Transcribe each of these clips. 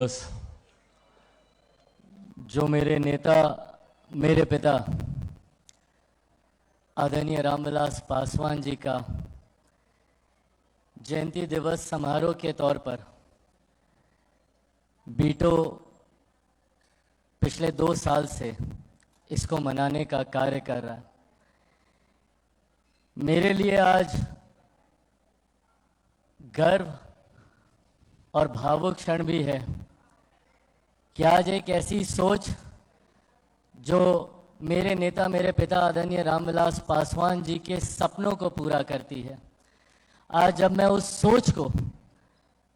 बस जो मेरे नेता, मेरे पिता आदरणीय रामविलास पासवान जी का जयंती दिवस समारोह के तौर पर बीटो पिछले 2 साल से इसको मनाने का कार्य कर रहा है। मेरे लिए आज गर्व और भावुक क्षण भी है कि आज एक ऐसी सोच जो मेरे नेता, मेरे पिता आदरणीय रामविलास पासवान जी के सपनों को पूरा करती है, आज जब मैं उस सोच को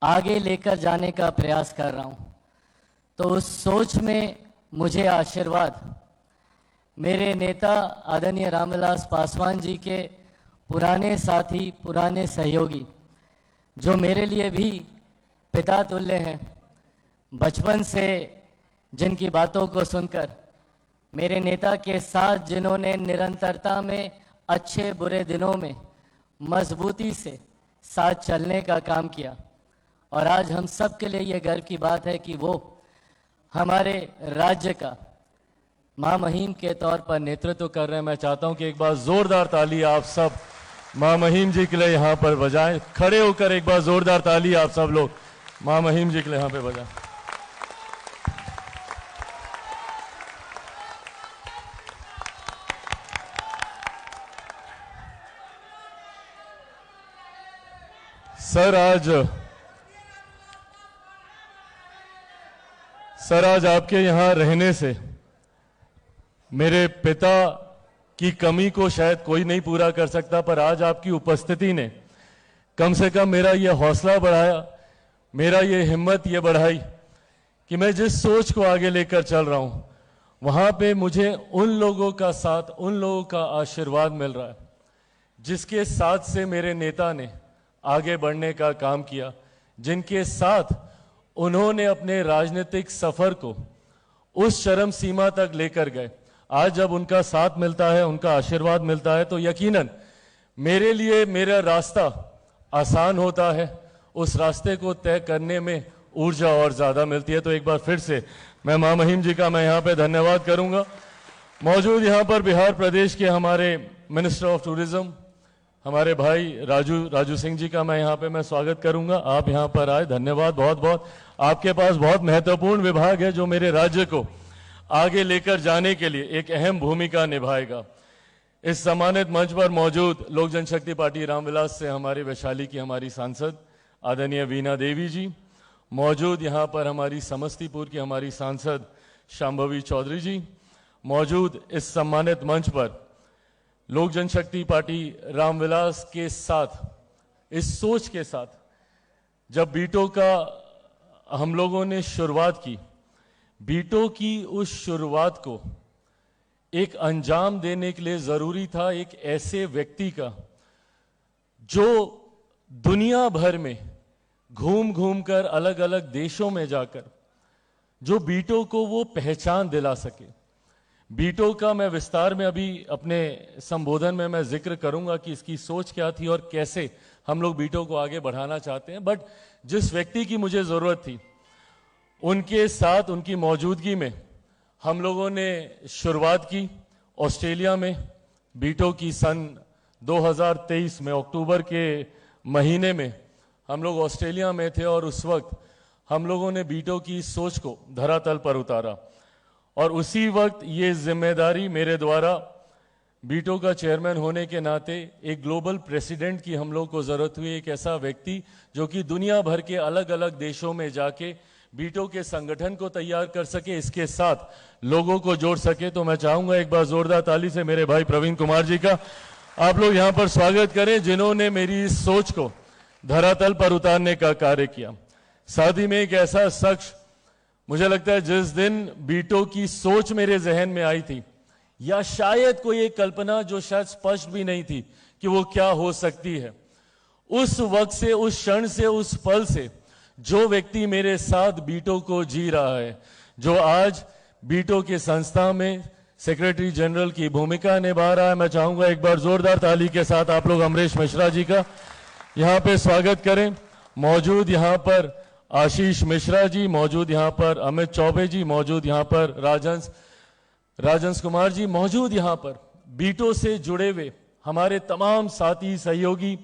आगे लेकर जाने का प्रयास कर रहा हूँ, तो उस सोच में मुझे आशीर्वाद मेरे नेता आदरणीय रामविलास पासवान जी के पुराने साथी, पुराने सहयोगी, जो मेरे लिए भी पिता तुल्य हैं, बचपन से जिनकी बातों को सुनकर मेरे नेता के साथ जिन्होंने निरंतरता में, अच्छे बुरे दिनों में मजबूती से साथ चलने का काम किया, और आज हम सब के लिए ये गर्व की बात है कि वो हमारे राज्य का महामहिम के तौर पर नेतृत्व कर रहे हैं। मैं चाहता हूं कि एक बार जोरदार ताली आप सब महामहिम जी के लिए यहां पर बजाएं। खड़े होकर एक बार जोरदार ताली आप सब लोग महामहिम जी के लिए यहां पे बजाएं। सर आज आपके यहां रहने से मेरे पिता की कमी को शायद कोई नहीं पूरा कर सकता, पर आज आपकी उपस्थिति ने कम से कम मेरा ये हौसला बढ़ाया, मेरा ये हिम्मत ये बढ़ाई कि मैं जिस सोच को आगे लेकर चल रहा हूं वहां पे मुझे उन लोगों का साथ, उन लोगों का आशीर्वाद मिल रहा है जिसके साथ से मेरे नेता ने आगे बढ़ने का काम किया, जिनके साथ उन्होंने अपने राजनीतिक सफर को उस चरम सीमा तक लेकर गए। आज जब उनका साथ मिलता है, उनका आशीर्वाद मिलता है, तो यकीनन मेरे लिए मेरा रास्ता आसान होता है, उस रास्ते को तय करने में ऊर्जा और ज्यादा मिलती है। तो एक बार फिर से मैं महामहिम जी का मैं यहाँ पे धन्यवाद करूंगा। मौजूद यहाँ पर बिहार प्रदेश के हमारे मिनिस्टर ऑफ टूरिज्म हमारे भाई राजू सिंह जी का मैं यहाँ पे मैं स्वागत करूंगा। आप यहाँ पर आए, धन्यवाद बहुत बहुत। आपके पास बहुत महत्वपूर्ण विभाग है जो मेरे राज्य को आगे लेकर जाने के लिए एक अहम भूमिका निभाएगा। इस सम्मानित मंच पर मौजूद लोक जनशक्ति पार्टी रामविलास से हमारे वैशाली की हमारी सांसद आदरणीय वीणा देवी जी, मौजूद यहाँ पर हमारी समस्तीपुर की हमारी सांसद शांभवी चौधरी जी, मौजूद इस सम्मानित मंच पर लोक जनशक्ति पार्टी रामविलास के साथ, इस सोच के साथ जब बीटो का हम लोगों ने शुरुआत की, बीटो की उस शुरुआत को एक अंजाम देने के लिए जरूरी था एक ऐसे व्यक्ति का जो दुनिया भर में घूम घूम कर, अलग अलग देशों में जाकर जो बीटो को वो पहचान दिला सके। बीटो का मैं विस्तार में अभी अपने संबोधन में मैं जिक्र करूंगा कि इसकी सोच क्या थी और कैसे हम लोग बीटो को आगे बढ़ाना चाहते हैं, बट जिस व्यक्ति की मुझे जरूरत थी उनके साथ, उनकी मौजूदगी में हम लोगों ने शुरुआत की ऑस्ट्रेलिया में बीटो की। सन 2023 में अक्टूबर के महीने में हम लोग ऑस्ट्रेलिया में थे और उस वक्त हम लोगों ने बीटो की सोच को धरातल पर उतारा, और उसी वक्त ये जिम्मेदारी मेरे द्वारा बीटो का चेयरमैन होने के नाते एक ग्लोबल प्रेसिडेंट की हम लोग को जरूरत हुई, एक ऐसा व्यक्ति जो कि दुनिया भर के अलग अलग देशों में जाके बीटो के संगठन को तैयार कर सके, इसके साथ लोगों को जोड़ सके। तो मैं चाहूंगा एक बार जोरदार ताली से मेरे भाई प्रवीण कुमार जी का आप लोग यहां पर स्वागत करें, जिन्होंने मेरी इस सोच को धरातल पर उतारने का कार्य किया। साथ ही में एक ऐसा शख्स, मुझे लगता है जिस दिन बीटो की सोच मेरे जहन में आई थी, या शायद कोई एक कल्पना जो शायद स्पष्ट भी नहीं थी कि वो क्या हो सकती है, उस वक्त से, उस क्षण से, उस पल से जो व्यक्ति मेरे साथ बीटो को जी रहा है, जो आज बीटो के संस्था में सेक्रेटरी जनरल की भूमिका निभा रहा है, मैं चाहूंगा एक बार जोरदार ताली के साथ आप लोग अमरीश मिश्रा जी का यहां पे स्वागत करें। मौजूद यहां पर आशीष मिश्रा जी मौजूद यहाँ पर, अमित चौबे जी मौजूद यहाँ पर, राजंस कुमार जी मौजूद यहाँ पर, बीटो से जुड़े हुए हमारे तमाम साथी सहयोगी,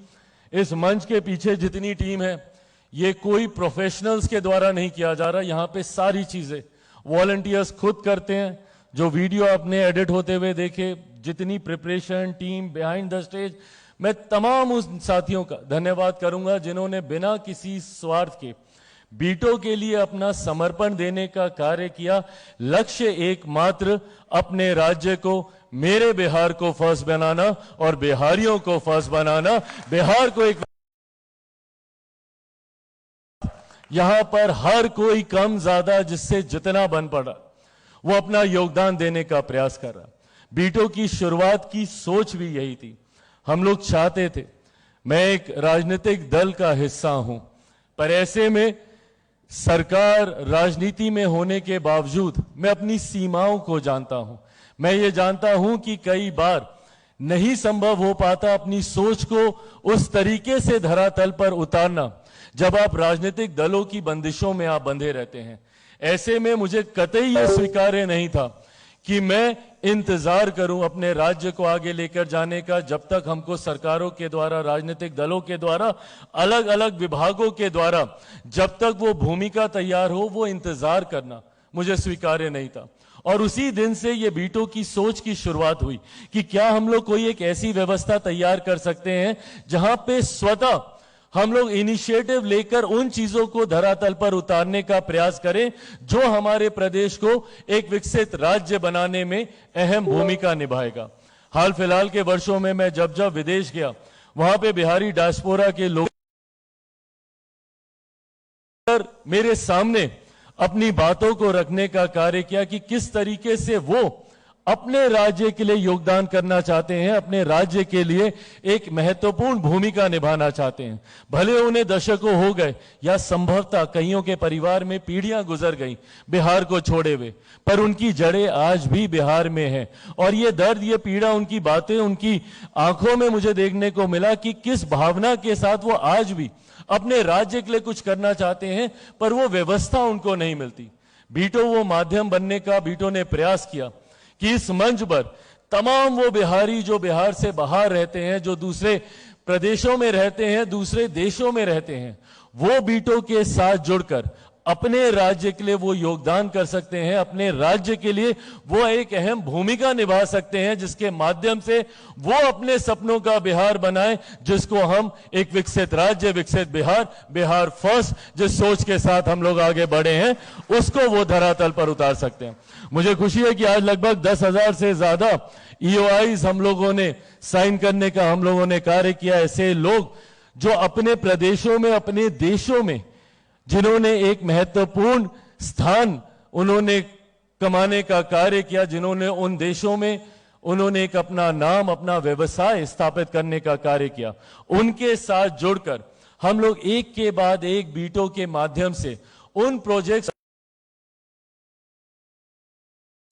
इस मंच के पीछे जितनी टीम है, ये कोई प्रोफेशनल्स के द्वारा नहीं किया जा रहा। यहाँ पे सारी चीजें वॉलंटियर्स खुद करते हैं। जो वीडियो आपने एडिट होते हुए देखे, जितनी preparation team behind the stage, मैं तमाम उस साथियों का धन्यवाद करूंगा जिन्होंने बिना किसी स्वार्थ के बीटो के लिए अपना समर्पण देने का कार्य किया। लक्ष्य एकमात्र अपने राज्य को, मेरे बिहार को फर्स्ट बनाना और बिहारियों को फर्स्ट बनाना। बिहार को एक, यहां पर हर कोई कम ज्यादा जिससे जितना बन पड़ा वो अपना योगदान देने का प्रयास कर रहा। बीटो की शुरुआत की सोच भी यही थी। हम लोग चाहते थे, मैं एक राजनीतिक दल का हिस्सा हूं, पर ऐसे में सरकार राजनीति में होने के बावजूद मैं अपनी सीमाओं को जानता हूं। मैं ये जानता हूं कि कई बार नहीं संभव हो पाता अपनी सोच को उस तरीके से धरातल पर उतारना जब आप राजनीतिक दलों की बंदिशों में आप बंधे रहते हैं। ऐसे में मुझे कतई यह स्वीकार्य नहीं था कि मैं इंतजार करूं अपने राज्य को आगे लेकर जाने का, जब तक हमको सरकारों के द्वारा, राजनीतिक दलों के द्वारा, अलग अलग विभागों के द्वारा जब तक वो भूमिका तैयार हो, वो इंतजार करना मुझे स्वीकार्य नहीं था। और उसी दिन से ये बीटो की सोच की शुरुआत हुई कि क्या हम लोग कोई एक ऐसी व्यवस्था तैयार कर सकते हैं जहां पे स्वतः हम लोग इनिशिएटिव लेकर उन चीजों को धरातल पर उतारने का प्रयास करें जो हमारे प्रदेश को एक विकसित राज्य बनाने में अहम भूमिका निभाएगा। हाल फिलहाल के वर्षों में मैं जब जब विदेश गया, वहां पे बिहारी डायस्पोरा के लोग मेरे सामने अपनी बातों को रखने का कार्य किया कि किस तरीके से वो अपने राज्य के लिए योगदान करना चाहते हैं, अपने राज्य के लिए एक महत्वपूर्ण भूमिका निभाना चाहते हैं। भले उन्हें दशकों हो गए या संभवतः कईयों के परिवार में पीढ़ियां गुजर गई बिहार को छोड़े हुए, पर उनकी जड़ें आज भी बिहार में हैं। और ये दर्द, ये पीड़ा, उनकी बातें, उनकी आंखों में मुझे देखने को मिला कि किस भावना के साथ वो आज भी अपने राज्य के लिए कुछ करना चाहते हैं, पर वो व्यवस्था उनको नहीं मिलती। बीटो वो माध्यम बनने का बीटो ने प्रयास किया कि इस मंच पर तमाम वो बिहारी जो बिहार से बाहर रहते हैं, जो दूसरे प्रदेशों में रहते हैं, दूसरे देशों में रहते हैं, वो बीटो के साथ जुड़कर अपने राज्य के लिए वो योगदान कर सकते हैं, अपने राज्य के लिए वो एक अहम भूमिका निभा सकते हैं, जिसके माध्यम से वो अपने सपनों का बिहार बनाए, जिसको हम एक विकसित राज्य, विकसित बिहार, बिहार फर्स्ट, जिस सोच के साथ हम लोग आगे बढ़े हैं, उसको वो धरातल पर उतार सकते हैं। मुझे खुशी है कि आज लगभग 10,000 से ज्यादा EOIs हम लोगों ने साइन करने का हम लोगों ने कार्य किया। ऐसे लोग जो अपने प्रदेशों में, अपने देशों में, जिन्होंने एक महत्वपूर्ण स्थान उन्होंने कमाने का कार्य किया, जिन्होंने उन देशों में उन्होंने एक अपना नाम, अपना व्यवसाय स्थापित करने का कार्य किया, उनके साथ जुड़कर हम लोग एक के बाद एक बीटो के माध्यम से उन प्रोजेक्ट्स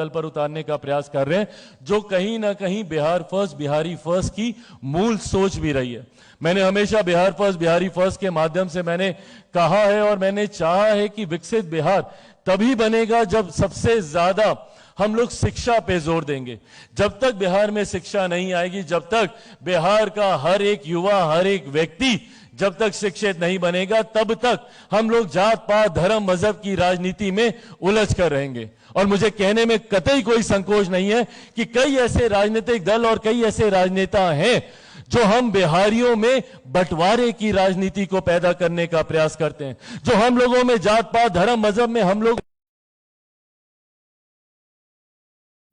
पर उतारने का प्रयास कर रहे हैं जो कहीं ना कहीं बिहार फर्स्ट, बिहारी फर्स्ट की मूल सोच भी रही है। मैंने हमेशा बिहार फर्स्ट, बिहारी फर्स्ट के माध्यम से मैंने कहा है और मैंने चाहा है कि विकसित बिहार तभी बनेगा जब सबसे ज्यादा हम लोग शिक्षा पे जोर देंगे। जब तक बिहार में शिक्षा नहीं आएगी, जब तक बिहार का हर एक युवा, हर एक व्यक्ति जब तक शिक्षित नहीं बनेगा, तब तक हम लोग जात पात, धर्म, मजहब की राजनीति में उलझ कर रहेंगे। और मुझे कहने में कतई कोई संकोच नहीं है कि कई ऐसे राजनीतिक दल और कई ऐसे राजनेता हैं जो हम बिहारियों में बंटवारे की राजनीति को पैदा करने का प्रयास करते हैं, जो हम लोगों में जात पात, धर्म, मजहब में हम लोग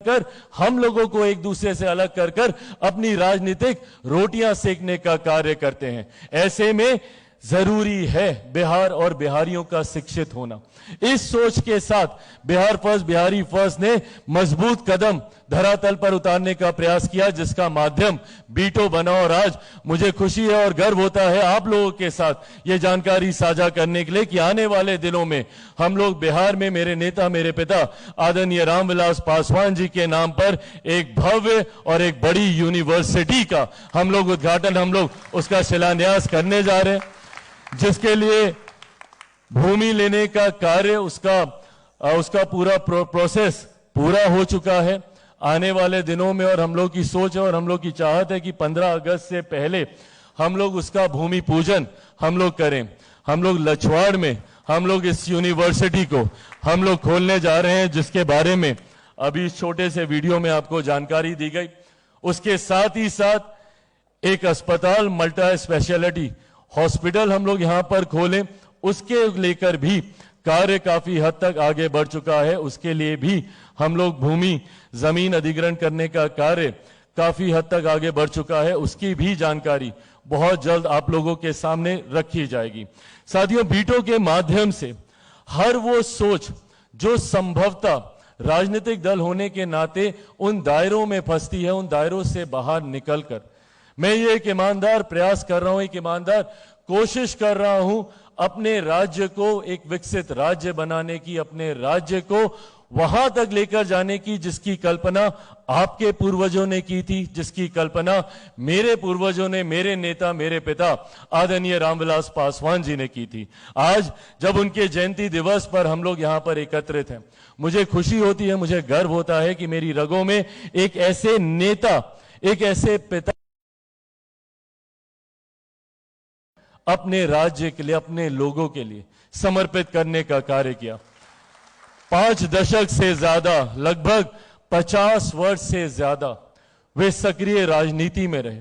कर हम लोगों को एक दूसरे से अलग कर कर अपनी राजनीतिक रोटियां सेकने का कार्य करते हैं। ऐसे में जरूरी है बिहार और बिहारियों का शिक्षित होना। इस सोच के साथ बिहार फर्स्ट, बिहारी फर्स्ट ने मजबूत कदम धरातल पर उतारने का प्रयास किया, जिसका माध्यम बीटो बना। और आज मुझे खुशी है और गर्व होता है आप लोगों के साथ ये जानकारी साझा करने के लिए कि आने वाले दिनों में हम लोग बिहार में मेरे नेता, मेरे पिता आदरणीय रामविलास पासवान जी के नाम पर एक भव्य और एक बड़ी यूनिवर्सिटी का हम लोग उद्घाटन, हम लोग उसका शिलान्यास करने जा रहे हैं, जिसके लिए भूमि लेने का कार्य उसका पूरा प्रोसेस पूरा हो चुका है। आने वाले दिनों में, और हम लोग की सोच है और हम लोग की चाहत है कि 15 अगस्त से पहले हम लोग उसका भूमि पूजन हम लोग करें। हम लोग लछवाड़ में हम लोग इस यूनिवर्सिटी को हम लोग खोलने जा रहे हैं, जिसके बारे में अभी इस छोटे से वीडियो में आपको जानकारी दी गई। उसके साथ ही साथ एक अस्पताल, मल्टी स्पेशलिटी हॉस्पिटल हम लोग यहां पर खोलें, उसके लेकर भी कार्य काफी हद तक आगे बढ़ चुका है। उसके लिए भी हम लोग भूमि जमीन अधिग्रहण करने का कार्य काफी हद तक आगे बढ़ चुका है। उसकी भी जानकारी बहुत जल्द आप लोगों के सामने रखी जाएगी। साथियों, बीटो के माध्यम से हर वो सोच जो संभवतः राजनीतिक दल होने के नाते उन दायरों में फंसती है, उन दायरों से बाहर निकलकर मैं ये एक ईमानदार प्रयास कर रहा हूं, एक ईमानदार कोशिश कर रहा हूं अपने राज्य को एक विकसित राज्य बनाने की, अपने राज्य को वहां तक लेकर जाने की जिसकी कल्पना आपके पूर्वजों ने की थी, जिसकी कल्पना मेरे पूर्वजों ने, मेरे नेता, मेरे पिता आदरणीय रामविलास पासवान जी ने की थी। आज जब उनके जयंती दिवस पर हम लोग यहां पर एकत्रित हैं, मुझे खुशी होती है, मुझे गर्व होता है कि मेरी रगों में एक ऐसे नेता, एक ऐसे पिता अपने राज्य के लिए, अपने लोगों के लिए समर्पित करने का कार्य किया। 5 दशक से ज्यादा, लगभग 50 वर्ष से ज्यादा वे सक्रिय राजनीति में रहे।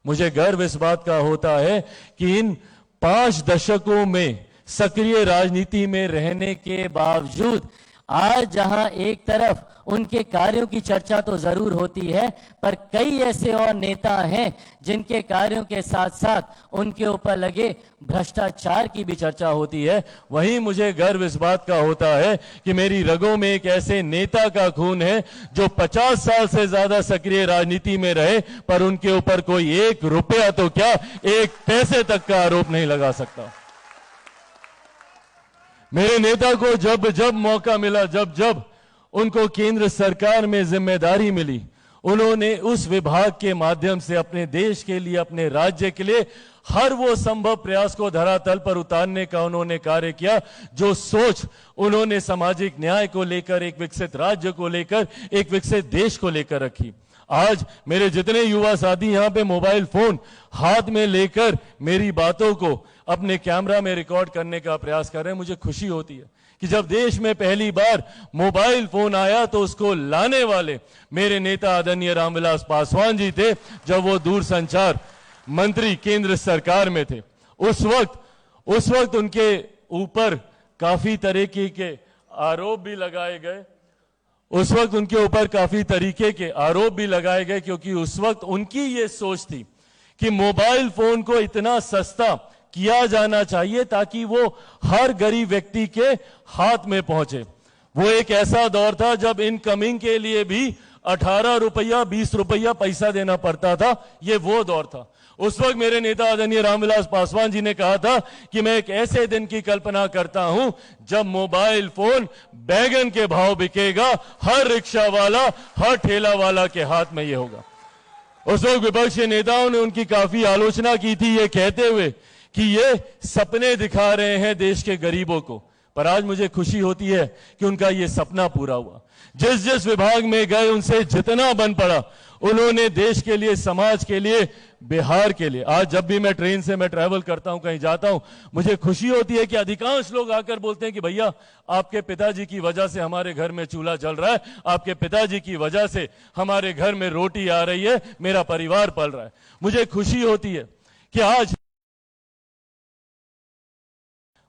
मुझे गर्व इस बात का होता है कि इन 5 दशकों में सक्रिय राजनीति में रहने के बावजूद आज जहां एक तरफ उनके कार्यों की चर्चा तो जरूर होती है, पर कई ऐसे और नेता हैं जिनके कार्यों के साथ साथ उनके ऊपर लगे भ्रष्टाचार की भी चर्चा होती है। वहीं मुझे गर्व इस बात का होता है कि मेरी रगों में एक ऐसे नेता का खून है जो 50 साल से ज्यादा सक्रिय राजनीति में रहे, पर उनके ऊपर कोई 1 रुपया तो क्या, 1 पैसे तक का आरोप नहीं लगा सकता। मेरे नेता को जब जब मौका मिला, जब जब उनको केंद्र सरकार में जिम्मेदारी मिली, उन्होंने उस विभाग के माध्यम से अपने देश के लिए, अपने राज्य के लिए हर वो संभव प्रयास को धरातल पर उतारने का उन्होंने कार्य किया। जो सोच उन्होंने सामाजिक न्याय को लेकर, एक विकसित राज्य को लेकर, एक विकसित देश को लेकर रखी। आज मेरे जितने युवा साथी यहां पे मोबाइल फोन हाथ में लेकर मेरी बातों को अपने कैमरा में रिकॉर्ड करने का प्रयास कर रहे हैं, मुझे खुशी होती है कि जब देश में पहली बार मोबाइल फोन आया तो उसको लाने वाले मेरे नेता आदरणीय रामविलास पासवान जी थे, जब वो दूरसंचार मंत्री केंद्र सरकार में थे। उस वक्त उनके ऊपर काफी तरीके के आरोप भी लगाए गए, क्योंकि उस वक्त उनकी ये सोच थी कि मोबाइल फोन को इतना सस्ता किया जाना चाहिए ताकि वो हर गरीब व्यक्ति के हाथ में पहुंचे। वो एक ऐसा दौर था जब इनकमिंग के लिए भी 18 रुपया 20 रुपया पैसा देना पड़ता था। ये वो दौर था। उस वक्त मेरे नेता आदरणीय रामविलास पासवान जी ने कहा था कि मैं एक ऐसे दिन की कल्पना करता हूं जब मोबाइल फोन बैगन के भाव बिकेगा, हर रिक्शा वाला, हर ठेला वाला के हाथ में ये होगा। उस वक्त विपक्ष के नेताओं ने उनकी काफी आलोचना की थी, ये कहते हुए कि ये सपने दिखा रहे हैं देश के गरीबों को। पर आज मुझे खुशी होती है कि उनका ये सपना पूरा हुआ। जिस जिस विभाग में गए, उनसे जितना बन पड़ा उन्होंने देश के लिए, समाज के लिए, बिहार के लिए। आज जब भी मैं ट्रेन से मैं ट्रैवल करता हूं, कहीं जाता हूं, मुझे खुशी होती है कि अधिकांश लोग आकर बोलते हैं कि भैया आपके पिताजी की वजह से हमारे घर में चूल्हा जल रहा है, आपके पिताजी की वजह से हमारे घर में रोटी आ रही है, मेरा परिवार पल रहा है। मुझे खुशी होती है कि आज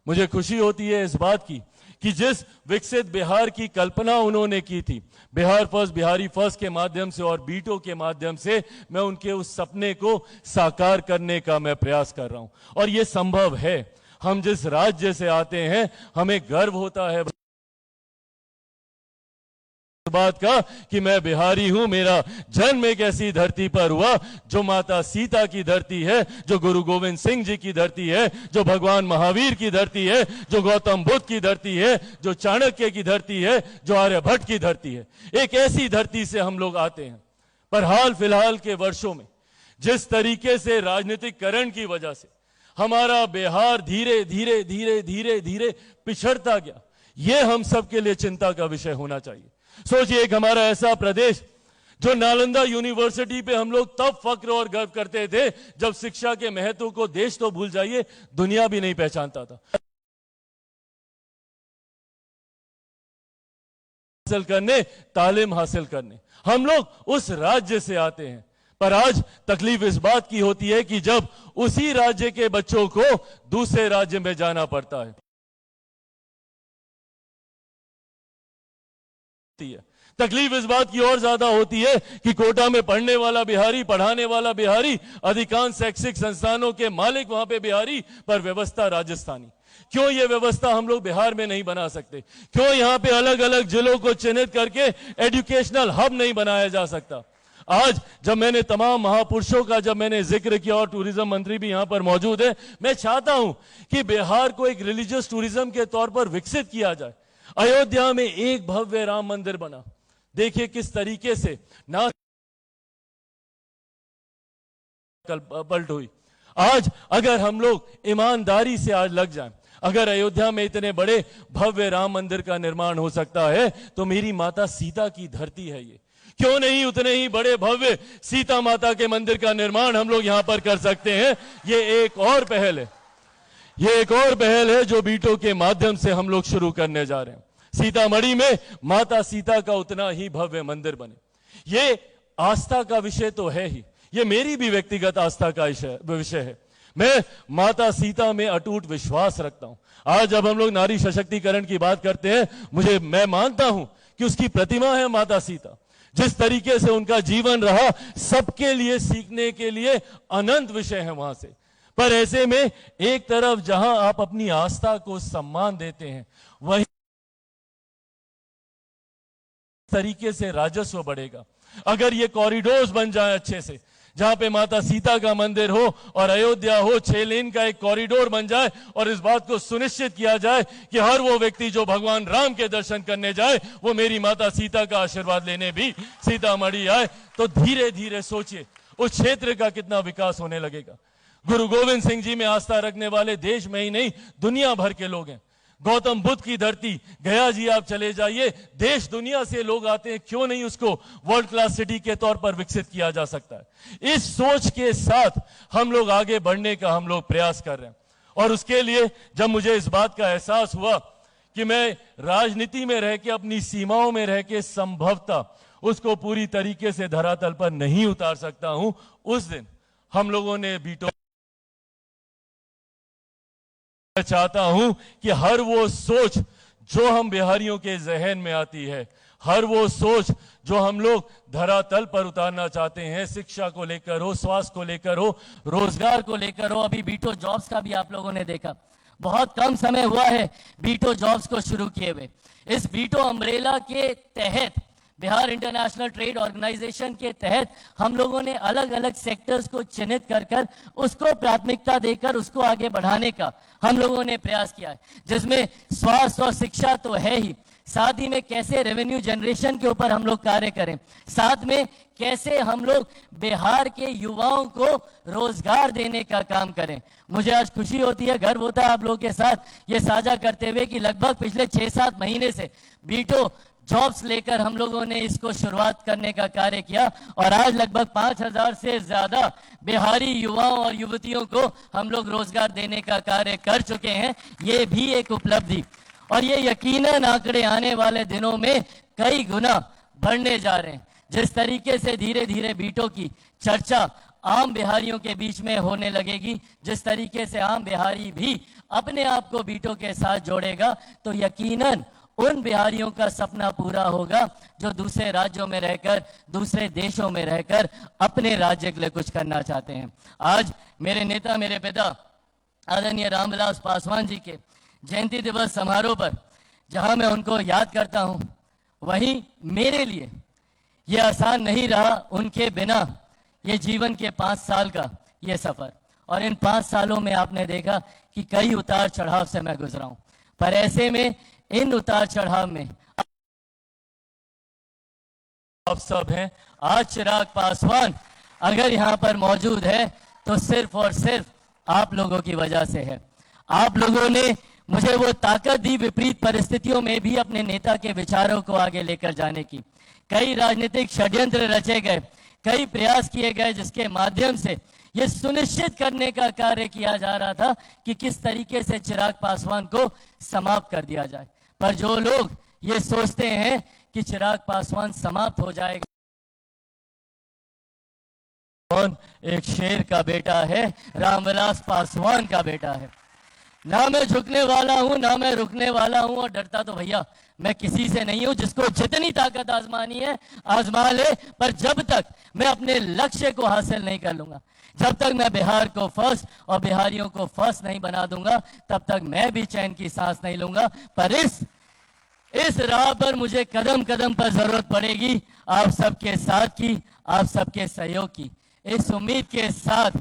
मुझे खुशी होती है इस बात की कि जिस विकसित बिहार की कल्पना उन्होंने की थी, बिहार फर्स्ट, बिहारी फर्स्ट के माध्यम से और बीटो के माध्यम से, मैं उनके उस सपने को साकार करने का मैं प्रयास कर रहा हूं। और यह संभव है। हम जिस राज्य से आते हैं, हमें गर्व होता है बात का कि मैं बिहारी हूं। मेरा जन्म एक ऐसी धरती पर हुआ जो माता सीता की धरती है, जो गुरु गोविंद सिंह जी की धरती है, जो भगवान महावीर की धरती है, जो गौतम बुद्ध की धरती है, जो चाणक्य की धरती है, जो आर्यभट्ट की धरती है। एक ऐसी धरती से हम लोग आते हैं। पर हाल फिलहाल के वर्षों में जिस तरीके से राजनीतिकरण की वजह से हमारा बिहार धीरे धीरे धीरे धीरे धीरे पिछड़ता गया। ये हम सब के लिए चिंता का विषय होना चाहिए। सोचिए, एक हमारा ऐसा प्रदेश जो नालंदा यूनिवर्सिटी पे हम लोग तब फक्र और गर्व करते थे जब शिक्षा के महत्व को देश तो भूल जाइए, दुनिया भी नहीं पहचानता था। हासिल करने, तालीम हासिल करने, हम लोग उस राज्य से आते हैं। पर आज तकलीफ इस बात की होती है कि जब उसी राज्य के बच्चों को दूसरे राज्य में जाना पड़ता है। तकलीफ इस बात की और ज्यादा होती है कि कोटा में पढ़ने वाला बिहारी, पढ़ाने वाला बिहारी, अधिकांश शैक्षिक संस्थानों के मालिक वहां पे बिहारी, पर व्यवस्था राजस्थानी। क्यों ये व्यवस्था हम लोग बिहार में नहीं बना सकते? क्यों यहां पे अलग अलग जिलों को चिन्हित करके एजुकेशनल हब नहीं बनाया जा सकता? आज जब मैंने तमाम महापुरुषों का जब मैंने जिक्र किया, और टूरिज्म मंत्री भी यहां पर मौजूद है, मैं चाहता हूं कि बिहार को एक रिलीजियस टूरिज्म के तौर पर विकसित किया जाए। अयोध्या में एक भव्य राम मंदिर बना, देखिए किस तरीके से ना पलट हुई। आज अगर हम लोग ईमानदारी से आज लग जाएं, अगर अयोध्या में इतने बड़े भव्य राम मंदिर का निर्माण हो सकता है, तो मेरी माता सीता की धरती है ये, क्यों नहीं उतने ही बड़े भव्य सीता माता के मंदिर का निर्माण हम लोग यहां पर कर सकते हैं? ये एक और पहल है, ये एक और पहल है जो बीटो के माध्यम से हम लोग शुरू करने जा रहे हैं। सीतामढ़ी में माता सीता का उतना ही भव्य मंदिर बने। ये आस्था का विषय तो है ही, ये मेरी भी व्यक्तिगत आस्था का विषय है। मैं माता सीता में अटूट विश्वास रखता हूं। आज जब हम लोग नारी सशक्तिकरण की बात करते हैं, मैं मानता हूं कि उसकी प्रतिमा है माता सीता। जिस तरीके से उनका जीवन रहा, सबके लिए सीखने के लिए अनंत विषय है वहां से। पर ऐसे में एक तरफ जहां आप अपनी आस्था को सम्मान देते हैं, वही तरीके से राजस्व बढ़ेगा। अगर ये कॉरिडोर्स बन जाए अच्छे से, जहां पे माता सीता का मंदिर हो और अयोध्या हो, 6 लेन का एक कॉरिडोर बन जाए, और इस बात को सुनिश्चित किया जाए कि हर वो व्यक्ति जो भगवान राम के दर्शन करने जाए, वो मेरी माता सीता का आशीर्वाद लेने भी सीतामढ़ी आए, तो धीरे धीरे सोचिए उस क्षेत्र का कितना विकास होने लगेगा। गुरु गोविंद सिंह जी में आस्था रखने वाले देश में ही नहीं, दुनिया भर के लोग हैं। गौतम बुद्ध की धरती गया जी आप चले जाइए, देश दुनिया से लोग आते हैं, क्यों नहीं उसको वर्ल्ड क्लास सिटी के तौर पर विकसित किया जा सकता है? इस सोच के साथ हम लोग आगे बढ़ने का हम लोग प्रयास कर रहे हैं। और उसके लिए जब मुझे इस बात का एहसास हुआ कि मैं राजनीति में रह के, अपनी सीमाओं में रह के संभवतः उसको पूरी तरीके से धरातल पर नहीं उतार सकता हूं, उस दिन हम लोगों ने बीटो। मैं चाहता हूं कि हर वो सोच जो हम बिहारियों के जहन में आती है, हर वो सोच जो हम लोग धरातल पर उतारना चाहते हैं, शिक्षा को लेकर हो, स्वास्थ्य को लेकर हो, रोजगार को लेकर हो। अभी बीटो जॉब्स का भी आप लोगों ने देखा, बहुत कम समय हुआ है बीटो जॉब्स को शुरू किए हुए। इस बीटो अम्ब्रेला के तहत, बिहार इंटरनेशनल ट्रेड ऑर्गेनाइजेशन के तहत हम लोगों ने अलग अलग सेक्टर्स को चिन्हित कर उसको प्राथमिकता देकर उसको आगे बढ़ाने का हम लोगों ने प्रयास किया है, जिसमें स्वास्थ्य और शिक्षा तो है ही, साथ ही में कैसे रेवेन्यू जनरेशन के ऊपर हम लोग कार्य करें, साथ में कैसे हम लोग बिहार के युवाओं को रोजगार देने का काम करें। मुझे आज खुशी होती है, गर्व होता है आप लोगों के साथ ये साझा करते हुए कि लगभग पिछले 6-7 महीने से बीटो जॉब्स लेकर हम लोगों ने इसको शुरुआत करने का कार्य किया, और आज लगभग 5000 से ज्यादा बिहारी युवाओं और युवतियों को हम लोग रोजगार देने का कार्य कर चुके हैं। ये भी एक उपलब्धि, और ये यकीनन आंकड़े आने वाले दिनों में कई गुना बढ़ने जा रहे हैं। जिस तरीके से धीरे धीरे बीटो की चर्चा आम बिहारियों के बीच में होने लगेगी, जिस तरीके से आम बिहारी भी अपने आप को बीटो के साथ जोड़ेगा, तो यकीनन उन बिहारियों का सपना पूरा होगा जो दूसरे राज्यों में रहकर, दूसरे देशों में रहकर अपने राज्य के लिए कुछ करना चाहते हैं। आज मेरे नेता, मेरे पिता आदरणीय रामविलास पासवान जी के जयंती दिवस समारोह पर जहां मैं उनको याद करता हूं, वहीं मेरे लिए ये आसान नहीं रहा उनके बिना ये जीवन के 5 साल का ये सफर। और इन 5 सालों में आपने देखा कि कई उतार चढ़ाव से मैं गुजरा हूं, पर ऐसे में इन उतार चढ़ाव में आप सब हैं। आज चिराग पासवान अगर यहां पर मौजूद है तो सिर्फ और सिर्फ आप लोगों की वजह से है। आप लोगों ने मुझे वो ताकत दी विपरीत परिस्थितियों में भी अपने नेता के विचारों को आगे लेकर जाने की। कई राजनीतिक षड्यंत्र रचे गए, कई प्रयास किए गए जिसके माध्यम से ये सुनिश्चित करने का कार्य किया जा रहा था कि किस तरीके से चिराग पासवान को समाप्त कर दिया जाए। पर जो लोग ये सोचते हैं कि चिराग पासवान समाप्त हो जाएगा, कौन एक शेर का बेटा है, रामविलास पासवान का बेटा है। ना मैं झुकने वाला हूं, ना मैं रुकने वाला हूं, और डरता तो भैया मैं किसी से नहीं हूं। जिसको जितनी ताकत आजमानी है आजमा ले, पर जब तक मैं अपने लक्ष्य को हासिल नहीं कर लूंगा, जब तक मैं बिहार को फर्स्ट और बिहारियों को फर्स्ट नहीं बना दूंगा, तब तक मैं भी चैन की सांस नहीं लूंगा। पर इस राह पर मुझे कदम कदम पर जरूरत पड़ेगी आप सबके साथ की, आप सबके सहयोग की। इस उम्मीद के साथ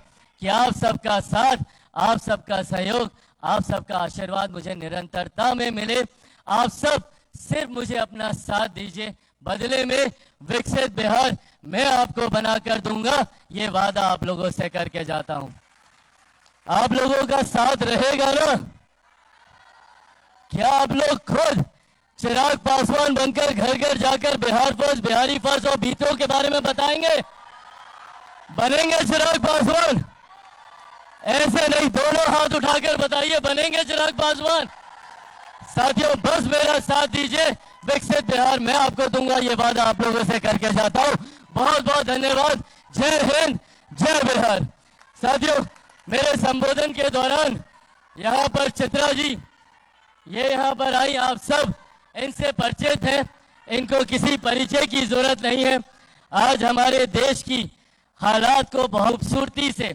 कि आप सबका साथ, आप सबका सहयोग, आप सबका आशीर्वाद मुझे निरंतरता में मिले। आप सब सिर्फ मुझे अपना साथ दीजिए, बदले में विकसित बिहार मैं आपको बनाकर दूंगा, ये वादा आप लोगों से करके जाता हूं। आप लोगों का साथ रहेगा ना? क्या आप लोग खुद चिराग पासवान बनकर घर घर जाकर बिहार फर्स्ट, बिहारी फर्स्ट और बीतों के बारे में बताएंगे? बनेंगे चिराग पासवान? ऐसे नहीं, दोनों हाथ उठाकर बताइए, बनेंगे चिराग पासवान? साथियों, बस मेरा साथ दीजिए, विकसित बिहार मैं आपको दूंगा, ये वादा आप लोगों से करके जाता हूं। बहुत बहुत धन्यवाद। जय हिंद, जय बिहार। साथियों, मेरे संबोधन के दौरान यहां पर चित्रा जी ये यहां पर आई, आप सब इनसे परिचित हैं, इनको किसी परिचय की जरूरत नहीं है। आज हमारे देश की हालात को बहुत खूबसूरती से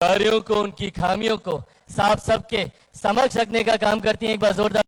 कार्यों को, उनकी खामियों को साफ सबके समक्ष रखने का काम करती हैं। एक बार जोरदार